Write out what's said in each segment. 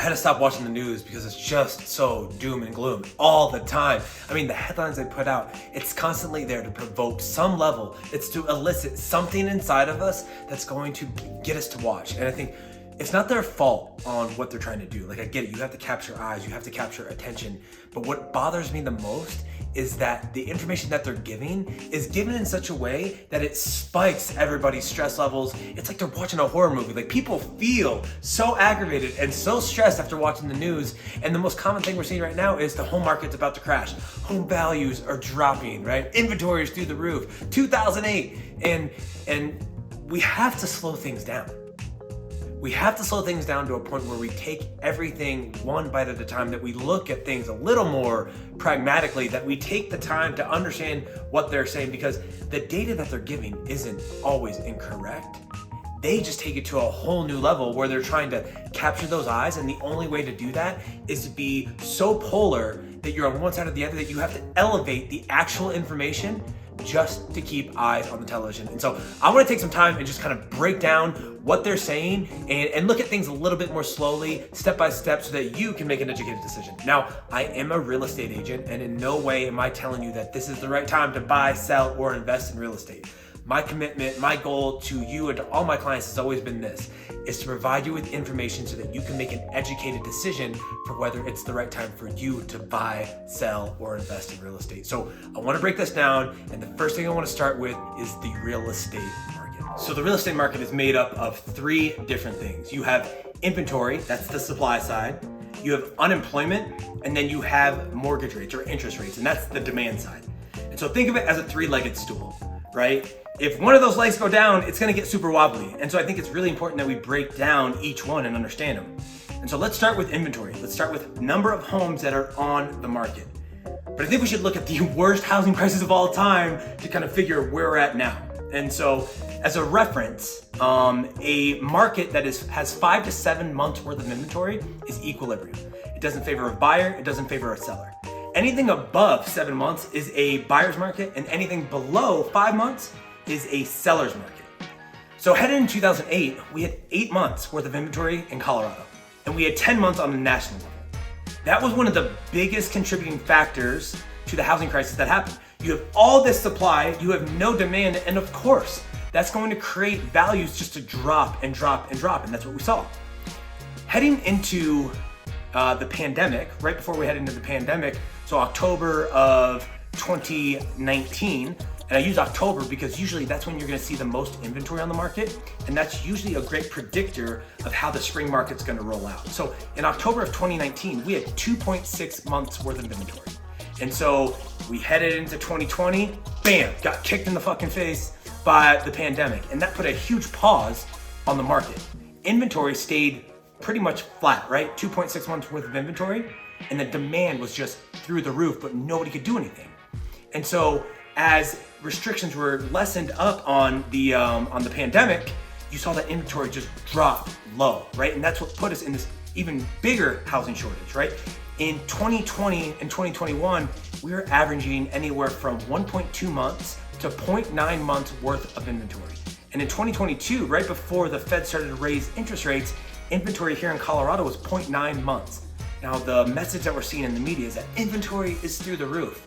had to stop watching the news because it's just so doom and gloom all the time. I mean, the headlines they put out, it's constantly there to provoke some level. It's to elicit something inside of us that's going to get us to watch. And I think it's not their fault on what they're trying to do. Like, I get it, you have to capture eyes, you have to capture attention. But what bothers me the most is that the information that they're giving is given in such a way that it spikes everybody's stress levels. It's like they're watching a horror movie. Like, people feel so aggravated and so stressed after watching the news. And the most common thing we're seeing right now is the home market's about to crash. Home values are dropping, right? Inventory is through the roof. 2008. And we have to slow things down. We have to slow things down to a point where we take everything one bite at a time, that we look at things a little more pragmatically, that we take the time to understand what they're saying, because the data that they're giving isn't always incorrect. They just take it to a whole new level where they're trying to capture those eyes, and the only way to do that is to be so polar that you're on one side or the other, that you have to elevate the actual information just to keep eyes on the television. And so I want to take some time and just kind of break down what they're saying and look at things a little bit more slowly, step by step, so that you can make an educated decision. Now, I am a real estate agent, and in no way am I telling you that this is the right time to buy, sell, or invest in real estate. My commitment, my goal to you and to all my clients has always been this, is to provide you with information so that you can make an educated decision for whether it's the right time for you to buy, sell, or invest in real estate. So I want to break this down, and the first thing I want to start with is the real estate market. So the real estate market is made up of three different things. You have inventory, that's the supply side. You have unemployment, and then you have mortgage rates or interest rates, and that's the demand side. And so think of it as a three-legged stool, right? If one of those legs go down, it's gonna get super wobbly. And so I think it's really important that we break down each one and understand them. And so let's start with inventory. Let's start with number of homes that are on the market. But I think we should look at the worst housing prices of all time to kind of figure where we're at now. And so as a reference, a market that has 5 to 7 months worth of inventory is equilibrium. It doesn't favor a buyer, it doesn't favor a seller. Anything above 7 months is a buyer's market, and anything below 5 months is a seller's market. So headed in 2008, we had 8 months worth of inventory in Colorado, and we had 10 months on the national level. That was one of the biggest contributing factors to the housing crisis that happened. You have all this supply, you have no demand, and of course, that's going to create values just to drop and drop and drop, and that's what we saw. Heading into the pandemic, right before we head into the pandemic, so October of 2019, and I use October because usually that's when you're gonna see the most inventory on the market, and that's usually a great predictor of how the spring market's gonna roll out. So in October of 2019, we had 2.6 months worth of inventory. And so we headed into 2020, bam, got kicked in the fucking face by the pandemic, and that put a huge pause on the market. Inventory stayed pretty much flat, right? 2.6 months worth of inventory, and the demand was just through the roof, but nobody could do anything. And so as restrictions were lessened up on the pandemic, you saw that inventory just drop low, right? And that's what put us in this even bigger housing shortage, right? In 2020 and 2021, we were averaging anywhere from 1.2 months to 0.9 months worth of inventory. And in 2022, right before the Fed started to raise interest rates, inventory here in Colorado was 0.9 months. Now, the message that we're seeing in the media is that inventory is through the roof.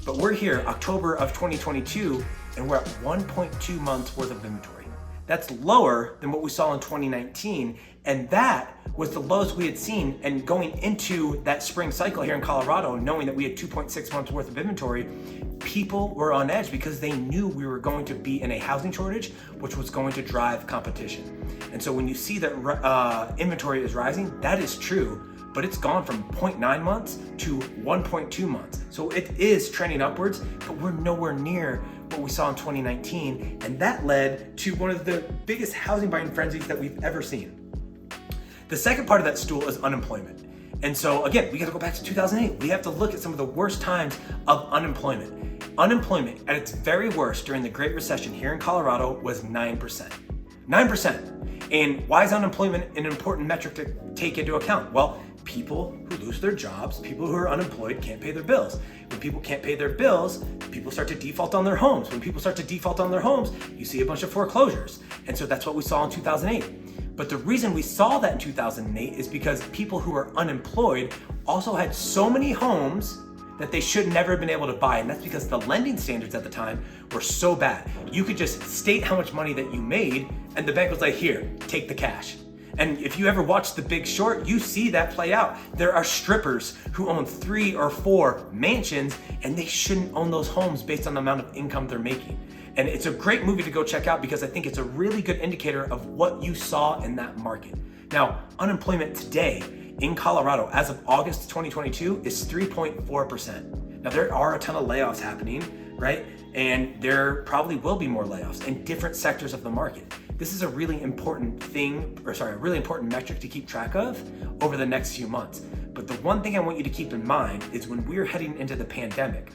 But we're here, October of 2022, and we're at 1.2 months worth of inventory. That's lower than what we saw in 2019, and that was the lowest we had seen. And going into that spring cycle here in Colorado, knowing that we had 2.6 months worth of inventory, people were on edge because they knew we were going to be in a housing shortage, which was going to drive competition. And so when you see that inventory is rising, that is true, but it's gone from 0.9 months to 1.2 months. So it is trending upwards, but we're nowhere near what we saw in 2019. And that led to one of the biggest housing buying frenzies that we've ever seen. The second part of that stool is unemployment. And so again, we gotta go back to 2008. We have to look at some of the worst times of unemployment. Unemployment at its very worst during the Great Recession here in Colorado was 9%. 9%. And why is unemployment an important metric to take into account? Well, people who lose their jobs, people who are unemployed can't pay their bills. When people can't pay their bills, people start to default on their homes. When people start to default on their homes, you see a bunch of foreclosures. And so that's what we saw in 2008. But the reason we saw that in 2008 is because people who were unemployed also had so many homes that they should never have been able to buy. And that's because the lending standards at the time were so bad. You could just state how much money that you made and the bank was like, here, take the cash. And if you ever watch The Big Short, you see that play out. There are strippers who own 3 or 4 mansions and they shouldn't own those homes based on the amount of income they're making. And it's a great movie to go check out because I think it's a really good indicator of what you saw in that market. Now, unemployment today in Colorado as of August 2022 is 3.4%. Now there are a ton of layoffs happening, right? And there probably will be more layoffs in different sectors of the market. This is a really important a really important metric to keep track of over the next few months. But the one thing I want you to keep in mind is when we're heading into the pandemic,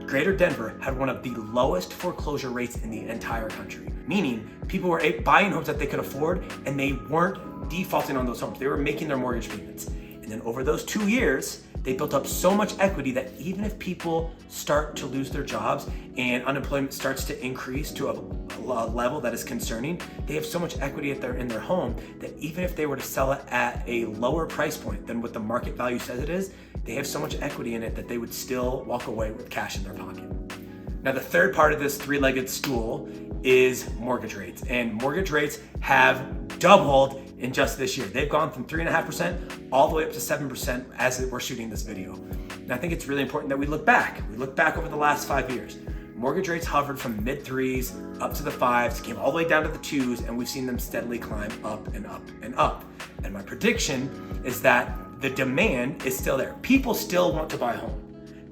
Greater Denver had one of the lowest foreclosure rates in the entire country, meaning people were buying homes that they could afford and they weren't defaulting on those homes. They were making their mortgage payments. And then over those 2 years, they built up so much equity that even if people start to lose their jobs and unemployment starts to increase to a level that is concerning, they have so much equity in their home that even if they were to sell it at a lower price point than what the market value says it is, they have so much equity in it that they would still walk away with cash in their pocket. Now, the third part of this three-legged stool is mortgage rates. And mortgage rates have doubled in just this year. They've gone from 3.5% all the way up to 7% as we're shooting this video. And I think it's really important that we look back. We look back over the last 5 years. Mortgage rates hovered from mid-threes up to the 5s, came all the way down to the 2s, and we've seen them steadily climb up and up and up. And my prediction is that the demand is still there. People still want to buy a home.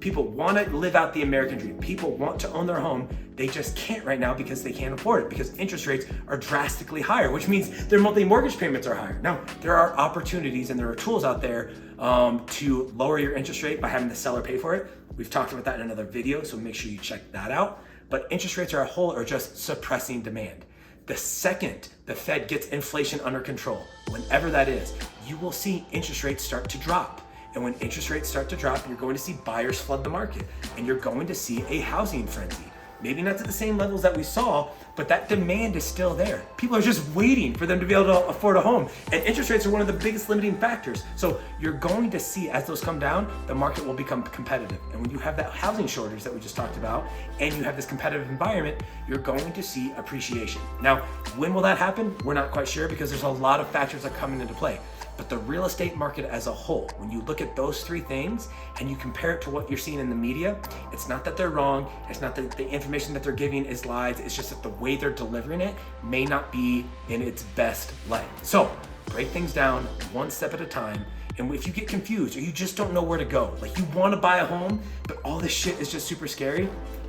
People want to live out the American dream. People want to own their home. They just can't right now because they can't afford it, because interest rates are drastically higher, which means their monthly mortgage payments are higher. Now, there are opportunities and there are tools out there to lower your interest rate by having the seller pay for it. We've talked about that in another video, so make sure you check that out. But interest rates are a whole are just suppressing demand. The second the Fed gets inflation under control, whenever that is, you will see interest rates start to drop. And when interest rates start to drop, you're going to see buyers flood the market and you're going to see a housing frenzy. Maybe not to the same levels that we saw, but that demand is still there. People are just waiting for them to be able to afford a home. And interest rates are one of the biggest limiting factors. So you're going to see, as those come down, the market will become competitive. And when you have that housing shortage that we just talked about, and you have this competitive environment, you're going to see appreciation. Now, when will that happen? We're not quite sure because there's a lot of factors that come into play. But the real estate market as a whole, when you look at those three things and you compare it to what you're seeing in the media, it's not that they're wrong. It's not that the information that they're giving is lies. It's just that the way they're delivering it may not be in its best light. So break things down one step at a time. And if you get confused or you just don't know where to go, like you want to buy a home, but all this shit is just super scary,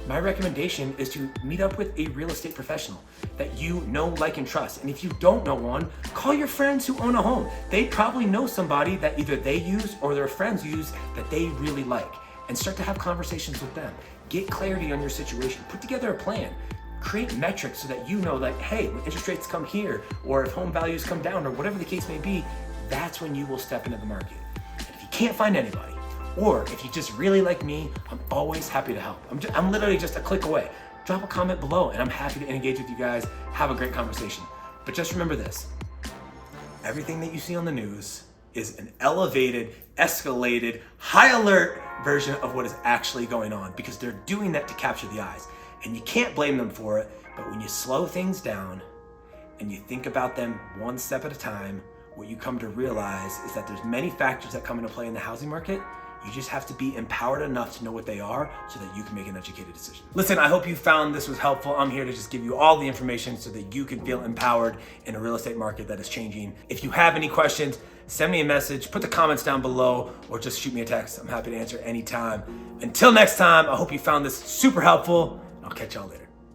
my recommendation is to meet up with a real estate professional that you know, like, and trust. And if you don't know one, call your friends who own a home. They probably know somebody that either they use or their friends use that they really like, and start to have conversations with them. Get clarity on your situation. Put together a plan. Create metrics so that you know, like, hey, when interest rates come here, or if home values come down, or whatever the case may be, that's when you will step into the market. And if you can't find anybody, or if you just really like me, I'm always happy to help. I'm literally just a click away. Drop a comment below and I'm happy to engage with you guys, have a great conversation. But just remember this, everything that you see on the news is an elevated, escalated, high alert version of what is actually going on, because they're doing that to capture the eyes. And you can't blame them for it, but when you slow things down and you think about them one step at a time, what you come to realize is that there's many factors that come into play in the housing market. You just have to be empowered enough to know what they are so that you can make an educated decision. Listen, I hope you found this was helpful. I'm here to just give you all the information so that you can feel empowered in a real estate market that is changing. If you have any questions, send me a message, put the comments down below, or just shoot me a text. I'm happy to answer anytime. Until next time, I hope you found this super helpful. I'll catch y'all later.